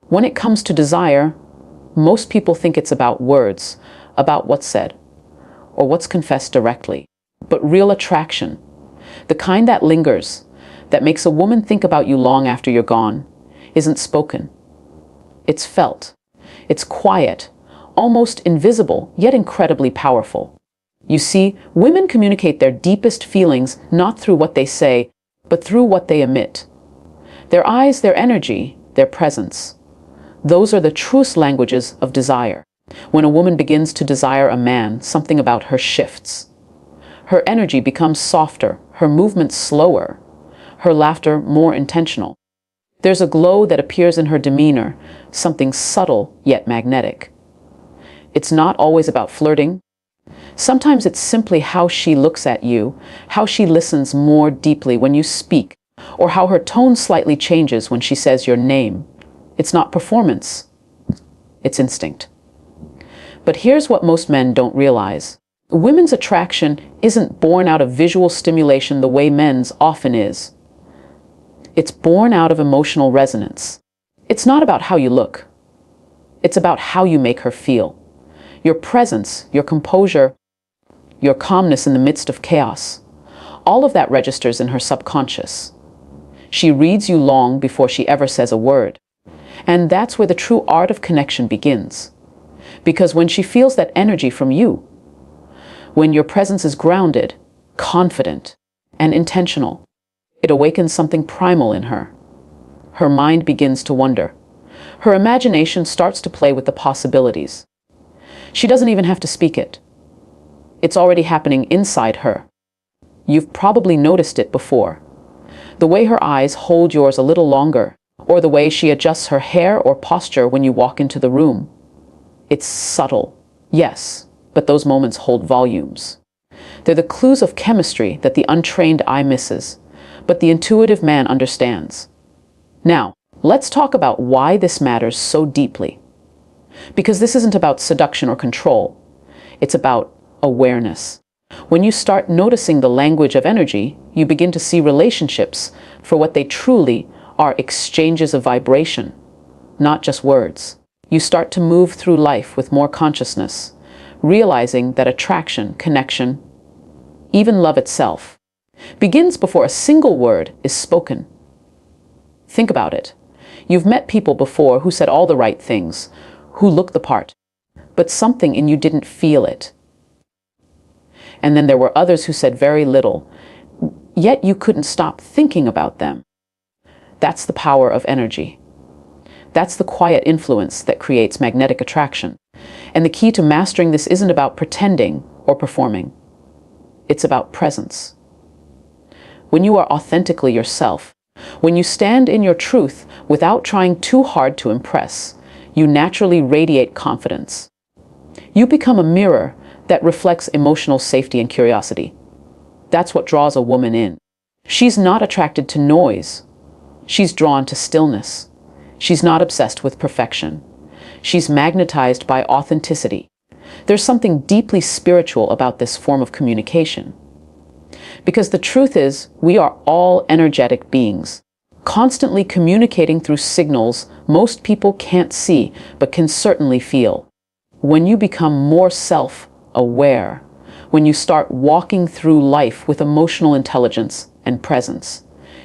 When it comes to desire, most people think it's about words, about what's said, or what's confessed directly. But real attraction, the kind that lingers, that makes a woman think about you long after you're gone, isn't spoken. It's felt. It's quiet, almost invisible, yet incredibly powerful. You see, women communicate their deepest feelings not through what they say, but through what they emit. Their eyes, their energy, their presence. Those are the truest languages of desire. When a woman begins to desire a man, something about her shifts. Her energy becomes softer, her movements slower, her laughter more intentional. There's a glow that appears in her demeanor, something subtle yet magnetic. It's not always about flirting. Sometimes it's simply how she looks at you, how she listens more deeply when you speak, or how her tone slightly changes when she says your name. It's not performance, it's instinct. But here's what most men don't realize. Women's attraction isn't born out of visual stimulation the way men's often is. It's born out of emotional resonance. It's not about how you look. It's about how you make her feel. Your presence, your composure, your calmness in the midst of chaos. All of that registers in her subconscious. She reads you long before she ever says a word. And that's where the true art of connection begins. Because when she feels that energy from you, when your presence is grounded, confident, and intentional, it awakens something primal in her. Her mind begins to wonder. Her imagination starts to play with the possibilities. She doesn't even have to speak it. It's already happening inside her. You've probably noticed it before. The way her eyes hold yours a little longer, or the way she adjusts her hair or posture when you walk into the room. It's subtle, yes, but those moments hold volumes. They're the clues of chemistry that the untrained eye misses, but the intuitive man understands. Now, let's talk about why this matters so deeply. Because this isn't about seduction or control. It's about awareness. When you start noticing the language of energy, you begin to see relationships for what they truly are: exchanges of vibration, not just words. You start to move through life with more consciousness, realizing that attraction, connection, even love itself, begins before a single word is spoken. Think about it. You've met people before who said all the right things, who looked the part, but something in you didn't feel it. And then there were others who said very little, yet you couldn't stop thinking about them. That's the power of energy. That's the quiet influence that creates magnetic attraction. And the key to mastering this isn't about pretending or performing. It's about presence. When you are authentically yourself, when you stand in your truth without trying too hard to impress, you naturally radiate confidence. You become a mirror that reflects emotional safety and curiosity. That's what draws a woman in. She's not attracted to noise. She's drawn to stillness. She's not obsessed with perfection. She's magnetized by authenticity. There's something deeply spiritual about this form of communication. Because the truth is, we are all energetic beings, constantly communicating through signals most people can't see, but can certainly feel. When you become more self-aware, when you start walking through life with emotional intelligence and presence,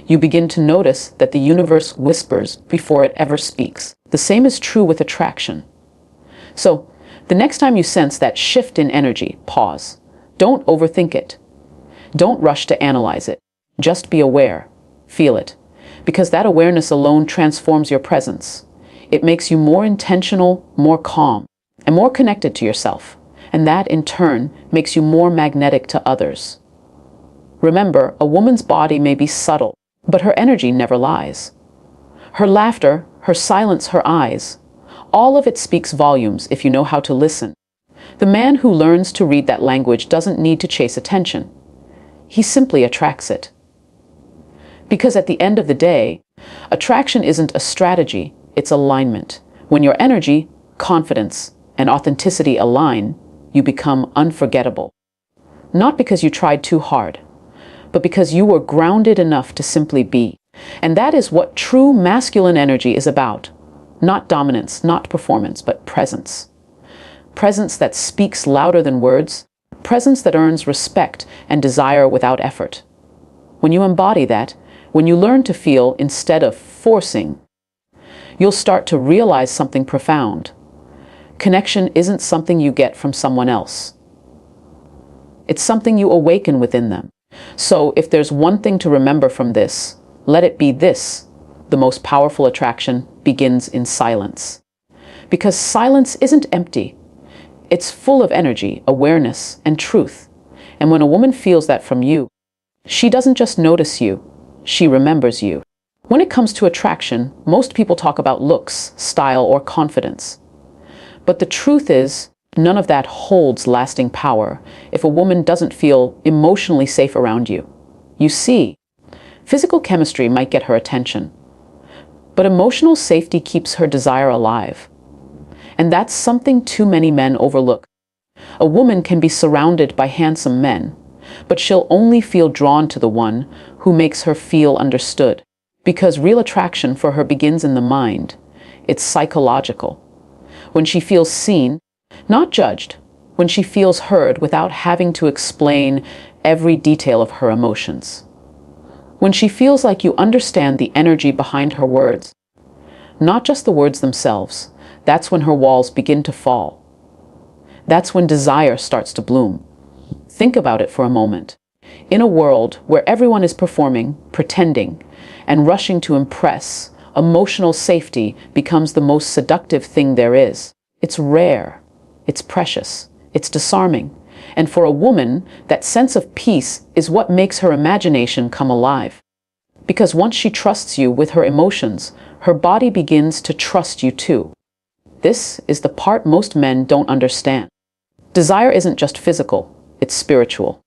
you begin to notice that the universe whispers before it ever speaks. The same is true with attraction. So, the next time you sense that shift in energy, pause. Don't overthink it. Don't rush to analyze it. Just be aware. Feel it. Because that awareness alone transforms your presence. It makes you more intentional, more calm, and more connected to yourself. And that, in turn, makes you more magnetic to others. Remember, a woman's body may be subtle, but her energy never lies. Her laughter, her silence, her eyes, all of it speaks volumes if you know how to listen. The man who learns to read that language doesn't need to chase attention. He simply attracts it. Because at the end of the day, attraction isn't a strategy, it's alignment. When your energy, confidence, and authenticity align, you become unforgettable. Not because you tried too hard, but because you were grounded enough to simply be. And that is what true masculine energy is about. Not dominance, not performance, but presence. Presence that speaks louder than words, presence that earns respect and desire without effort. When you embody that, when you learn to feel instead of forcing, you'll start to realize something profound. Connection isn't something you get from someone else. It's something you awaken within them. So if there's one thing to remember from this, let it be this: the most powerful attraction begins in silence. Because silence isn't empty. It's full of energy, awareness, and truth. And when a woman feels that from you, she doesn't just notice you, she remembers you. When it comes to attraction, most people talk about looks, style, or confidence. But the truth is, none of that holds lasting power if a woman doesn't feel emotionally safe around you. You see, physical chemistry might get her attention, but emotional safety keeps her desire alive. And that's something too many men overlook. A woman can be surrounded by handsome men, but she'll only feel drawn to the one who makes her feel understood. Because real attraction for her begins in the mind. It's psychological. When she feels seen, not judged, when she feels heard without having to explain every detail of her emotions. When she feels like you understand the energy behind her words, not just the words themselves, that's when her walls begin to fall. That's when desire starts to bloom. Think about it for a moment. In a world where everyone is performing, pretending, and rushing to impress, emotional safety becomes the most seductive thing there is. It's rare, it's precious, it's disarming, and for a woman, that sense of peace is what makes her imagination come alive. Because once she trusts you with her emotions, her body begins to trust you too. This is the part most men don't understand. Desire isn't just physical, it's spiritual.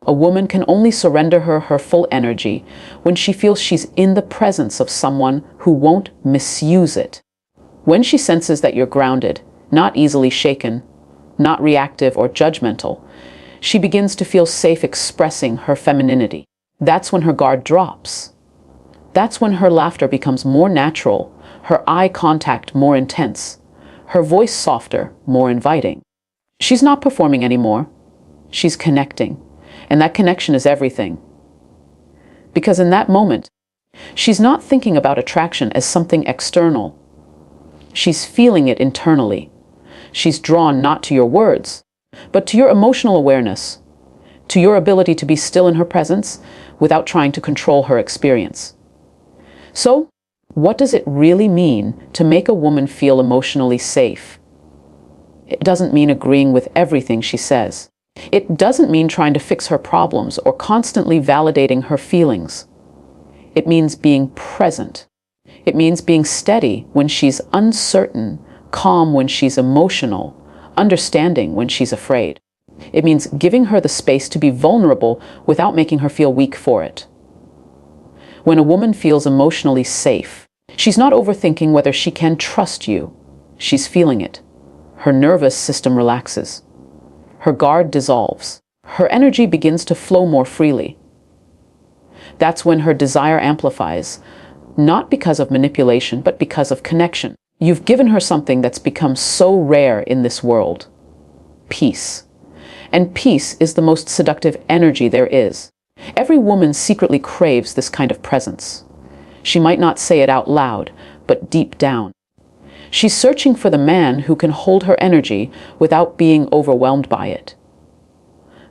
A woman can only surrender her full energy when she feels she's in the presence of someone who won't misuse it. When she senses that you're grounded, not easily shaken, not reactive or judgmental, she begins to feel safe expressing her femininity. That's when her guard drops. That's when her laughter becomes more natural, her eye contact more intense, her voice softer, more inviting. She's not performing anymore. She's connecting. And that connection is everything. Because in that moment, she's not thinking about attraction as something external. She's feeling it internally. She's drawn not to your words, but to your emotional awareness, to your ability to be still in her presence without trying to control her experience. So, what does it really mean to make a woman feel emotionally safe? It doesn't mean agreeing with everything she says. It doesn't mean trying to fix her problems or constantly validating her feelings. It means being present. It means being steady when she's uncertain, calm when she's emotional, understanding when she's afraid. It means giving her the space to be vulnerable without making her feel weak for it. When a woman feels emotionally safe, she's not overthinking whether she can trust you. She's feeling it. Her nervous system relaxes. Her guard dissolves. Her energy begins to flow more freely. That's when her desire amplifies, not because of manipulation, but because of connection. You've given her something that's become so rare in this world: peace. And peace is the most seductive energy there is. Every woman secretly craves this kind of presence. She might not say it out loud, but deep down. She's searching for the man who can hold her energy without being overwhelmed by it.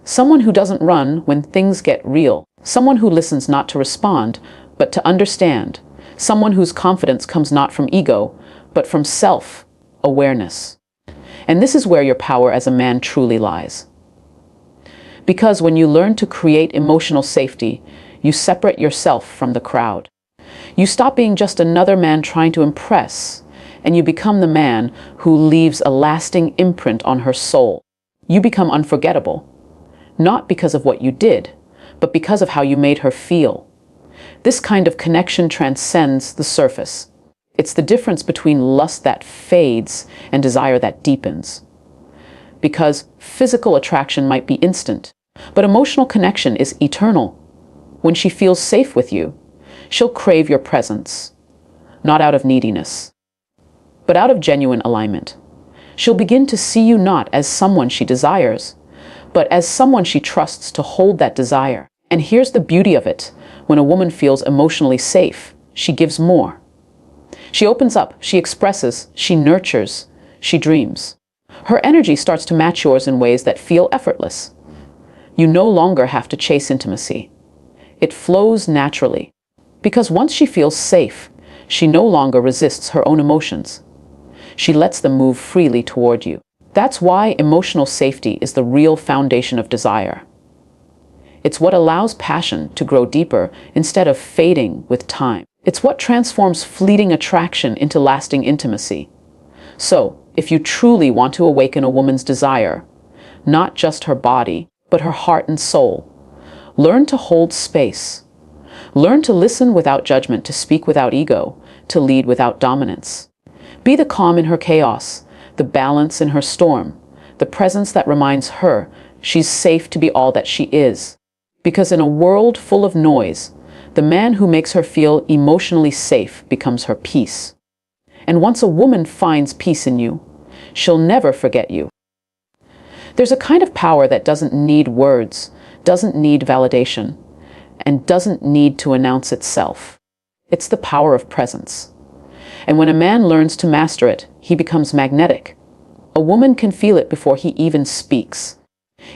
Someone who doesn't run when things get real. Someone who listens not to respond, but to understand. Someone whose confidence comes not from ego, but from self-awareness. And this is where your power as a man truly lies. Because when you learn to create emotional safety, you separate yourself from the crowd. You stop being just another man trying to impress, and you become the man who leaves a lasting imprint on her soul. You become unforgettable, not because of what you did, but because of how you made her feel. This kind of connection transcends the surface. It's the difference between lust that fades and desire that deepens. Because physical attraction might be instant, but emotional connection is eternal. When she feels safe with you, she'll crave your presence, not out of neediness, but out of genuine alignment. She'll begin to see you not as someone she desires, but as someone she trusts to hold that desire. And here's the beauty of it. When a woman feels emotionally safe, she gives more. She opens up, she expresses, she nurtures, she dreams. Her energy starts to match yours in ways that feel effortless. You no longer have to chase intimacy. It flows naturally. Because once she feels safe, she no longer resists her own emotions. She lets them move freely toward you. That's why emotional safety is the real foundation of desire. It's what allows passion to grow deeper instead of fading with time. It's what transforms fleeting attraction into lasting intimacy. So, if you truly want to awaken a woman's desire, not just her body, but her heart and soul, learn to hold space. Learn to listen without judgment, to speak without ego, to lead without dominance. Be the calm in her chaos, the balance in her storm, the presence that reminds her she's safe to be all that she is. Because in a world full of noise, the man who makes her feel emotionally safe becomes her peace. And once a woman finds peace in you, she'll never forget you. There's a kind of power that doesn't need words, doesn't need validation, and doesn't need to announce itself. It's the power of presence. And when a man learns to master it, he becomes magnetic. A woman can feel it before he even speaks.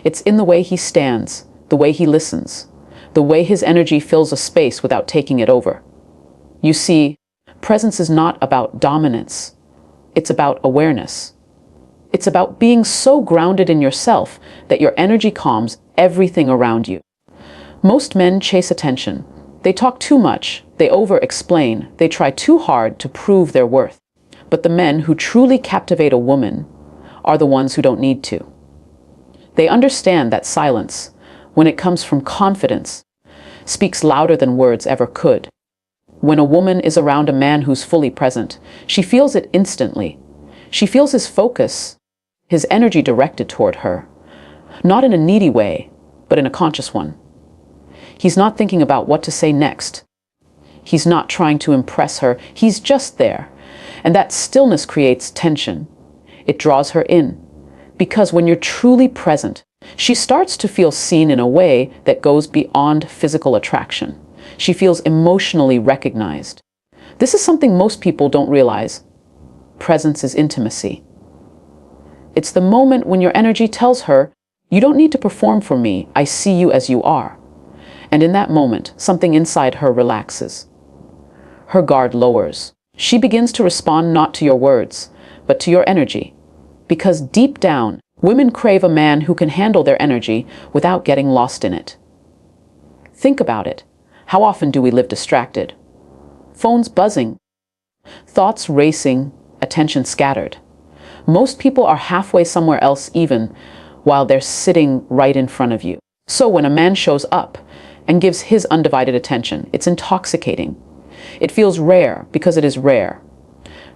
It's in the way he stands, the way he listens, the way his energy fills a space without taking it over. You see, presence is not about dominance. It's about awareness. It's about being so grounded in yourself that your energy calms everything around you. Most men chase attention. They talk too much, they over-explain, they try too hard to prove their worth. But the men who truly captivate a woman are the ones who don't need to. They understand that silence, when it comes from confidence, speaks louder than words ever could. When a woman is around a man who's fully present, she feels it instantly. She feels his focus, his energy directed toward her, not in a needy way, but in a conscious one. He's not thinking about what to say next. He's not trying to impress her. He's just there. And that stillness creates tension. It draws her in. Because when you're truly present, she starts to feel seen in a way that goes beyond physical attraction. She feels emotionally recognized. This is something most people don't realize. Presence is intimacy. It's the moment when your energy tells her, you don't need to perform for me, I see you as you are. And in that moment, something inside her relaxes. Her guard lowers. She begins to respond not to your words, but to your energy. Because deep down, women crave a man who can handle their energy without getting lost in it. Think about it. How often do we live distracted? Phones buzzing, thoughts racing, attention scattered. Most people are halfway somewhere else even while they're sitting right in front of you. So when a man shows up and gives his undivided attention, it's intoxicating. It feels rare because it is rare.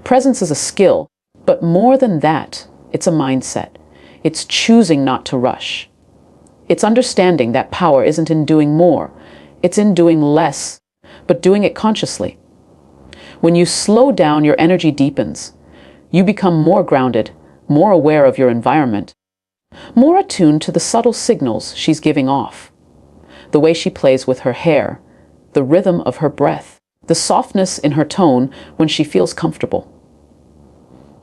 Presence is a skill, but more than that, it's a mindset. It's choosing not to rush. It's understanding that power isn't in doing more, it's in doing less, but doing it consciously. When you slow down, your energy deepens. You become more grounded, more aware of your environment, more attuned to the subtle signals she's giving off. The way she plays with her hair, the rhythm of her breath, the softness in her tone when she feels comfortable.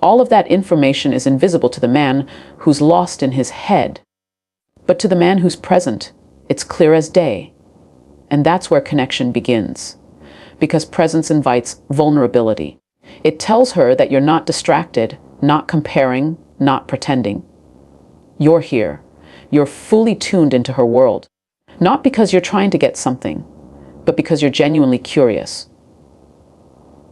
All of that information is invisible to the man who's lost in his head. But to the man who's present, it's clear as day. And that's where connection begins. Because presence invites vulnerability. It tells her that you're not distracted, not comparing, not pretending. You're here. You're fully tuned into her world. Not because you're trying to get something, but because you're genuinely curious.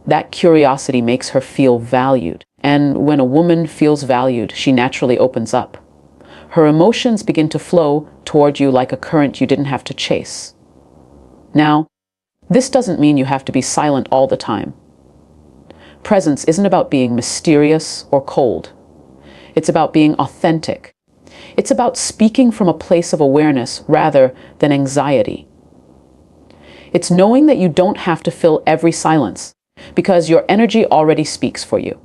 That curiosity makes her feel valued. And when a woman feels valued, she naturally opens up. Her emotions begin to flow toward you like a current you didn't have to chase. Now, this doesn't mean you have to be silent all the time. Presence isn't about being mysterious or cold. It's about being authentic. It's about speaking from a place of awareness rather than anxiety. It's knowing that you don't have to fill every silence because your energy already speaks for you.